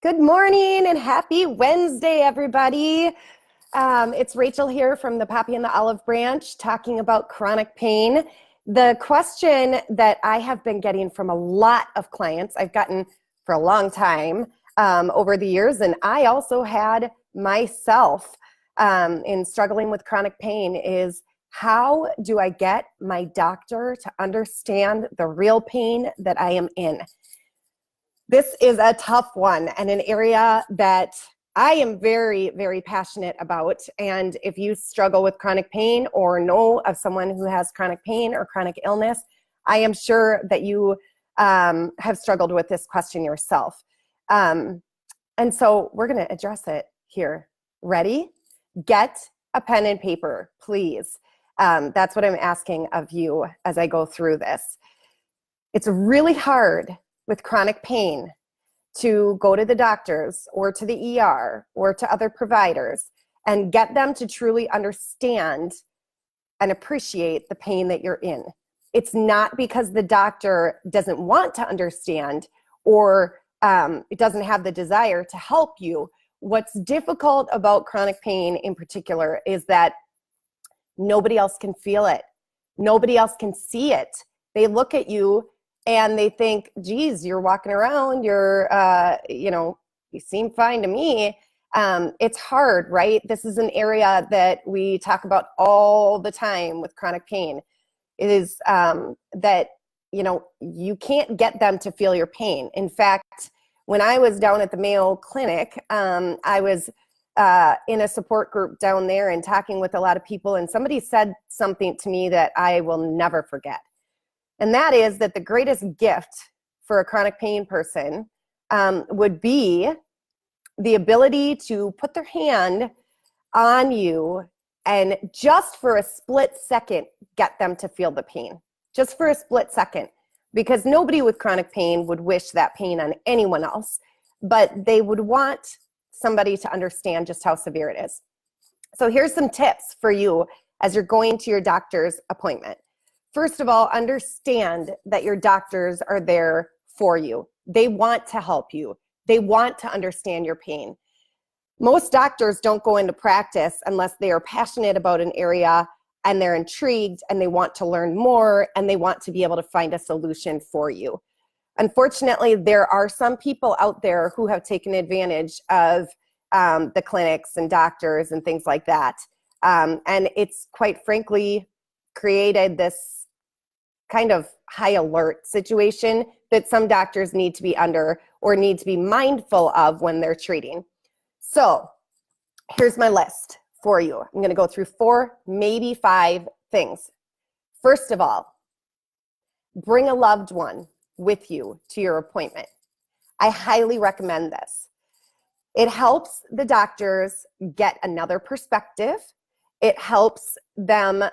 Good morning and happy Wednesday, everybody. It's Rachel here from the Poppy and the Olive Branch talking about chronic pain. The question that I have been getting from a lot of clients, I've gotten for a long time over the years, and I also had myself in struggling with chronic pain is how do I get my doctor to understand the real pain that I am in? This is a tough one and an area that I am very, very passionate about. And if you struggle with chronic pain or know of someone who has chronic pain or chronic illness, I am sure that you have struggled with this question yourself. And so we're going to address it here. Ready? Get a pen and paper, please. That's what I'm asking of you as I go through this. It's really hard with chronic pain to go to the doctors or to the ER or to other providers and get them to truly understand and appreciate the pain that you're in. It's not because the doctor doesn't want to understand or it doesn't have the desire to help you. What's difficult about chronic pain in particular is that nobody else can feel it. Nobody else can see it. They look at you and they think, geez, you're walking around, you seem fine to me. It's hard, right? This is an area that we talk about all the time with chronic pain. It is that, you can't get them to feel your pain. In fact, when I was down at the Mayo Clinic, I was in a support group down there and talking with a lot of people, and somebody said something to me that I will never forget. And that is that the greatest gift for a chronic pain person would be the ability to put their hand on you and just for a split second, get them to feel the pain. Just for a split second. Because nobody with chronic pain would wish that pain on anyone else, but they would want somebody to understand just how severe it is. So here's some tips for you as you're going to your doctor's appointment. First of all, understand that your doctors are there for you. They want to help you. They want to understand your pain. Most doctors don't go into practice unless they are passionate about an area and they're intrigued and they want to learn more and they want to be able to find a solution for you. Unfortunately, there are some people out there who have taken advantage of the clinics and doctors and things like that. And it's quite frankly created this kind of high alert situation that some doctors need to be under or need to be mindful of when they're treating. So here's my list for you. I'm going to go through 4, maybe 5 things. First of all, bring a loved one with you to your appointment. I highly recommend this. It helps the doctors get another perspective. It helps them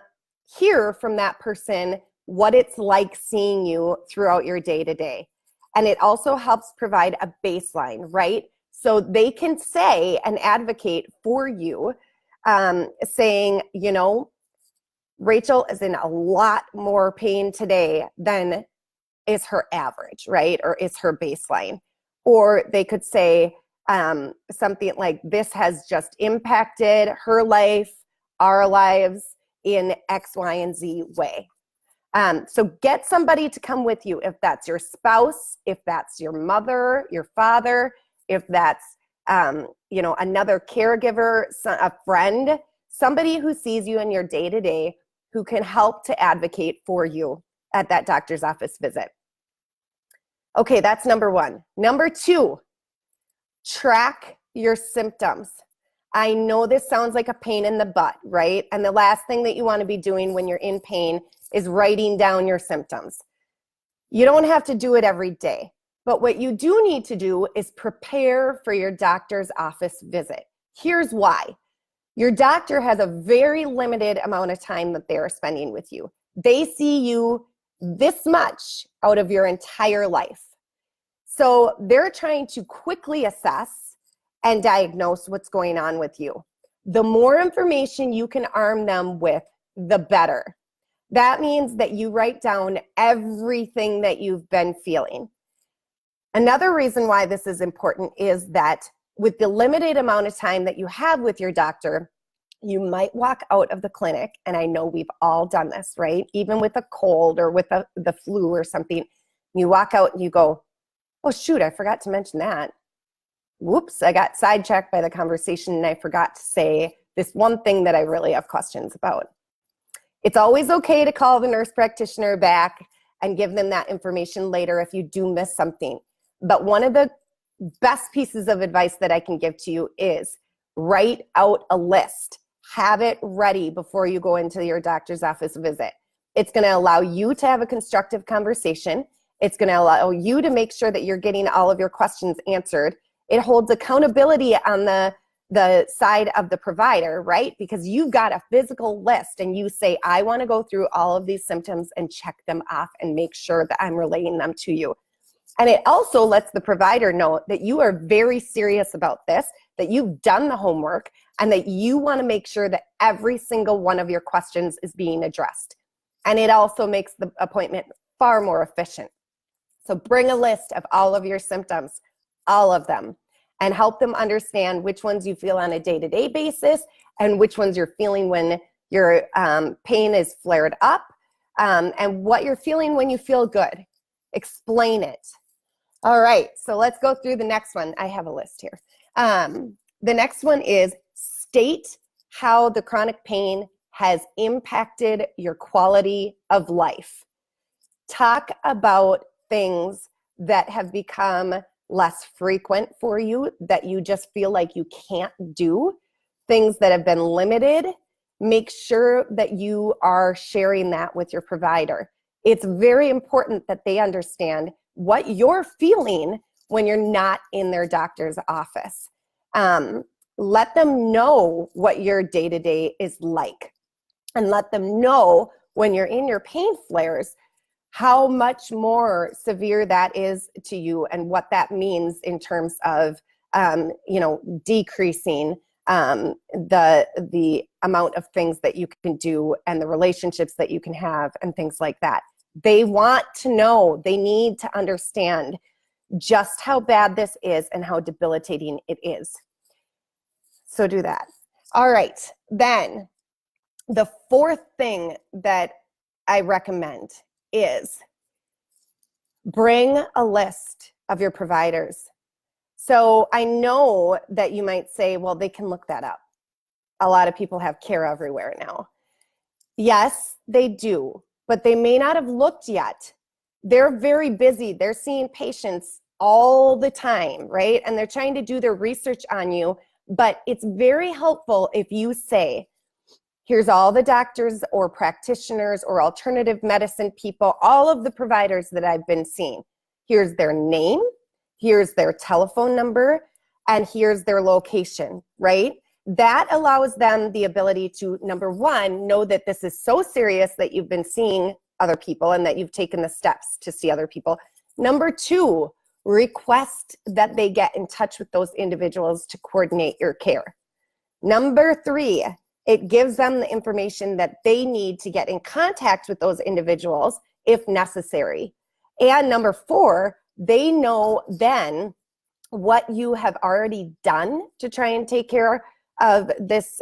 hear from that person what it's like seeing you throughout your day-to-day. And it also helps provide a baseline, right? So they can say and advocate for you, saying, Rachel is in a lot more pain today than is her average, right? Or is her baseline. Or they could say something like, this has just impacted her life, our lives in X, Y, and Z way. So get somebody to come with you, if that's your spouse, if that's your mother, your father, if that's, another caregiver, a friend, somebody who sees you in your day-to-day who can help to advocate for you at that doctor's office visit. Okay, that's number 1. Number 2, track your symptoms. I know this sounds like a pain in the butt, right? And the last thing that you want to be doing when you're in pain is writing down your symptoms. You don't have to do it every day, but what you do need to do is prepare for your doctor's office visit. Here's why. Your doctor has a very limited amount of time that they are spending with you. They see you this much out of your entire life. So they're trying to quickly assess and diagnose what's going on with you. The more information you can arm them with, the better. That means that you write down everything that you've been feeling. Another reason why this is important is that with the limited amount of time that you have with your doctor, you might walk out of the clinic, and I know we've all done this, right? Even with a cold or with the flu or something, you walk out and you go, oh shoot, I forgot to mention that. Whoops, I got sidetracked by the conversation and I forgot to say this one thing that I really have questions about. It's always okay to call the nurse practitioner back and give them that information later if you do miss something. But one of the best pieces of advice that I can give to you is write out a list. Have it ready before you go into your doctor's office visit. It's going to allow you to have a constructive conversation. It's going to allow you to make sure that you're getting all of your questions answered. It holds accountability on the side of the provider, right? Because you've got a physical list and you say, I want to go through all of these symptoms and check them off and make sure that I'm relaying them to you. And it also lets the provider know that you are very serious about this, that you've done the homework, and that you want to make sure that every single one of your questions is being addressed. And it also makes the appointment far more efficient. So bring a list of all of your symptoms, all of them, and help them understand which ones you feel on a day-to-day basis and which ones you're feeling when your pain is flared up, and what you're feeling when you feel good. Explain it. All right, so let's go through the next one. I have a list here. The next one is state how the chronic pain has impacted your quality of life. Talk about things that have become less frequent for you, that you just feel like you can't do, things that have been limited. Make sure that you are sharing that with your provider. It's very important that they understand what you're feeling when you're not in their doctor's office. Let them know what your day-to-day is like, and let them know when you're in your pain flares how much more severe that is to you and what that means in terms of decreasing the amount of things that you can do and the relationships that you can have and things like that. They want to know, they need to understand just how bad this is and how debilitating it is. So do that. All right, then the fourth thing that I recommend is bring a list of your providers. So I know that you might say, well, they can look that up. A lot of people have Care Everywhere now. Yes, they do, but they may not have looked yet. They're very busy. They're seeing patients all the time, right? And they're trying to do their research on you, but it's very helpful if you say, here's all the doctors or practitioners or alternative medicine people, all of the providers that I've been seeing. Here's their name, here's their telephone number, and here's their location, right? That allows them the ability to, number one, know that this is so serious that you've been seeing other people and that you've taken the steps to see other people. Number two, request that they get in touch with those individuals to coordinate your care. Number three, it gives them the information that they need to get in contact with those individuals if necessary. And number four, they know then what you have already done to try and take care of this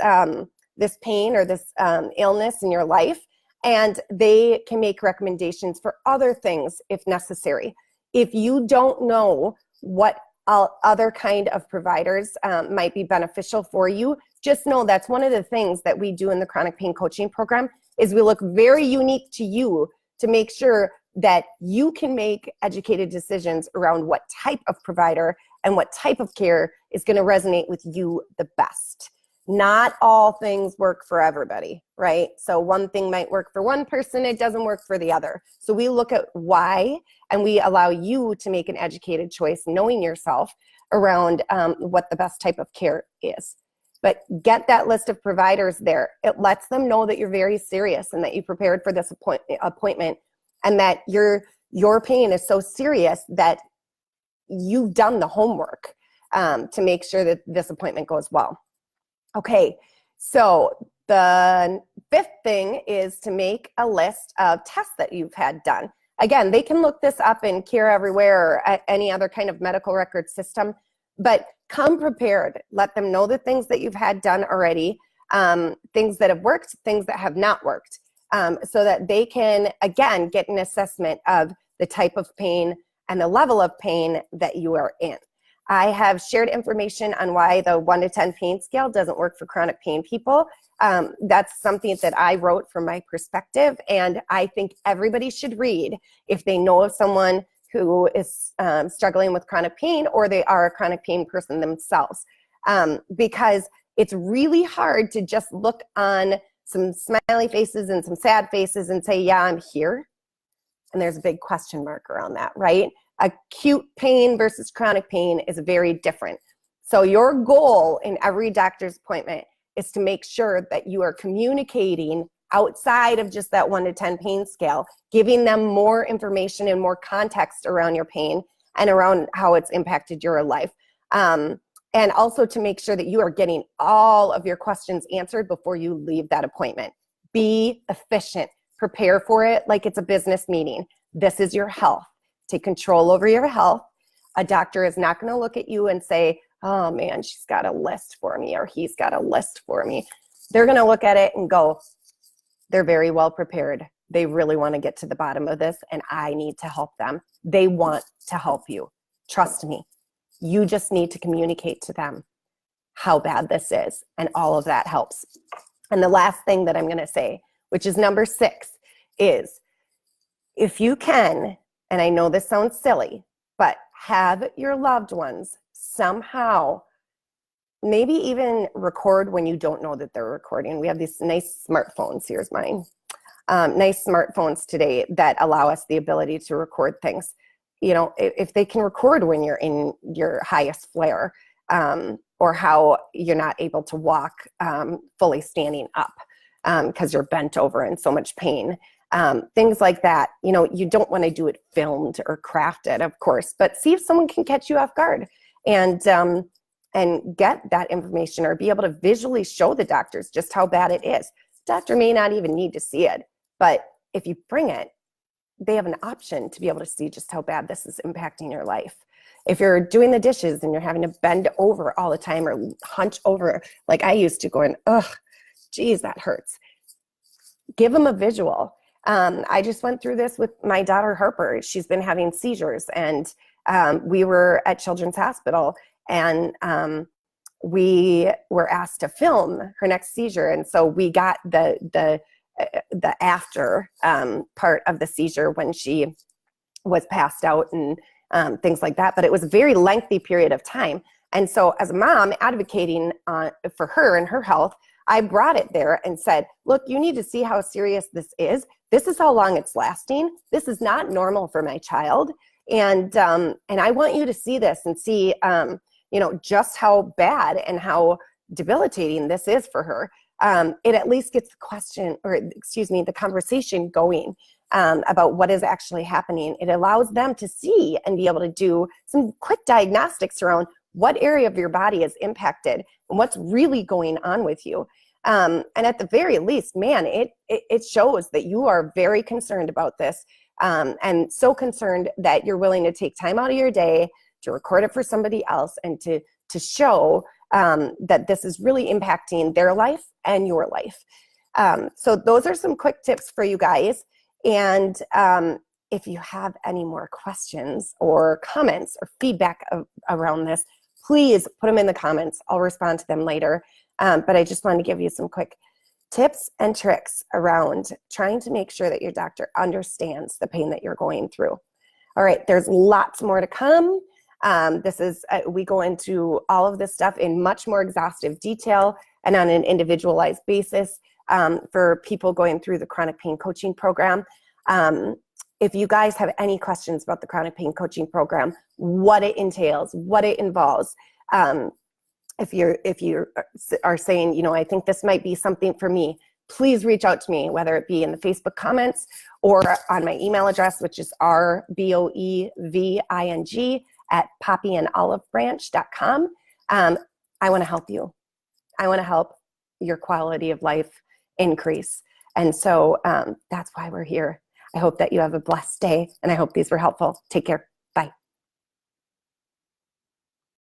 pain or this illness in your life, and they can make recommendations for other things if necessary. If you don't know what other kind of providers might be beneficial for you, just know that's one of the things that we do in the chronic pain coaching program is we look very unique to you to make sure that you can make educated decisions around what type of provider and what type of care is going to resonate with you the best. Not all things work for everybody, right? So one thing might work for one person, it doesn't work for the other. So we look at why, and we allow you to make an educated choice, knowing yourself around what the best type of care is. But get that list of providers there. It lets them know that you're very serious and that you prepared for this appointment, and that your pain is so serious that you've done the homework to make sure that this appointment goes well. Okay, so the fifth thing is to make a list of tests that you've had done. again, they can look this up in Care Everywhere or any other kind of medical record system, but come prepared. Let them know the things that you've had done already, things that have worked, things that have not worked, so that they can, again, get an assessment of the type of pain and the level of pain that you are in. I have shared information on why the 1 to 10 pain scale doesn't work for chronic pain people. That's something that I wrote from my perspective, and I think everybody should read if they know of someone who is struggling with chronic pain, or they are a chronic pain person themselves, because it's really hard to just look on some smiley faces and some sad faces and say, yeah, I'm here. And there's a big question mark around that, right? Acute pain versus chronic pain is very different. So your goal in every doctor's appointment is to make sure that you are communicating outside of just that 1 to 10 pain scale, giving them more information and more context around your pain and around how it's impacted your life. And also to make sure that you are getting all of your questions answered before you leave that appointment. Be efficient. Prepare for it like it's a business meeting. This is your health. Take control over your health. A doctor is not going to look at you and say, oh man, she's got a list for me, or he's got a list for me. They're going to look at it and go, they're very well prepared. They really want to get to the bottom of this, and I need to help them. They want to help you. Trust me. You just need to communicate to them how bad this is, and all of that helps. And the last thing that I'm going to say, which is number 6, is if you can, and I know this sounds silly, but have your loved ones somehow maybe even record when you don't know that they're recording. We have these nice smartphones. Here's mine. Nice smartphones today that allow us the ability to record things. You know, if they can record when you're in your highest flare, or how you're not able to walk fully standing up because you're bent over in so much pain. Things like that. You know, you don't want to do it filmed or crafted, of course, but see if someone can catch you off guard and get that information, or be able to visually show the doctors just how bad it is. Doctor may not even need to see it, but if you bring it, they have an option to be able to see just how bad this is impacting your life. If you're doing the dishes and you're having to bend over all the time or hunch over like I used to, going, ugh, geez, that hurts. Give them a visual. I just went through this with my daughter Harper. She's been having seizures, and we were at Children's Hospital, and we were asked to film her next seizure. And so we got the after part of the seizure when she was passed out and things like that. But it was a very lengthy period of time. And so as a mom advocating for her and her health, I brought it there and said, look, you need to see how serious this is. This is how long it's lasting. This is not normal for my child. And I want you to see this and see, you know, just how bad and how debilitating this is for her. It at least gets the question, or excuse me, the conversation going about what is actually happening. It allows them to see and be able to do some quick diagnostics around what area of your body is impacted and what's really going on with you. And at the very least, man, it shows that you are very concerned about this, and so concerned that you're willing to take time out of your day to record it for somebody else and to show that this is really impacting their life and your life. So those are some quick tips for you guys. And if you have any more questions or comments or feedback around this, please put them in the comments. I'll respond to them later. But I just wanted to give you some quick tips and tricks around trying to make sure that your doctor understands the pain that you're going through. All right, there's lots more to come. We go into all of this stuff in much more exhaustive detail and on an individualized basis for people going through the chronic pain coaching program. If you guys have any questions about the chronic pain coaching program, what it entails, what it involves, if you are saying, you know, I think this might be something for me, please reach out to me, whether it be in the Facebook comments or on my email address, which is rboeving@poppyandolivebranch.com. I want to help you. I want to help your quality of life increase. And so that's why we're here. I hope that you have a blessed day, and I hope these were helpful. Take care.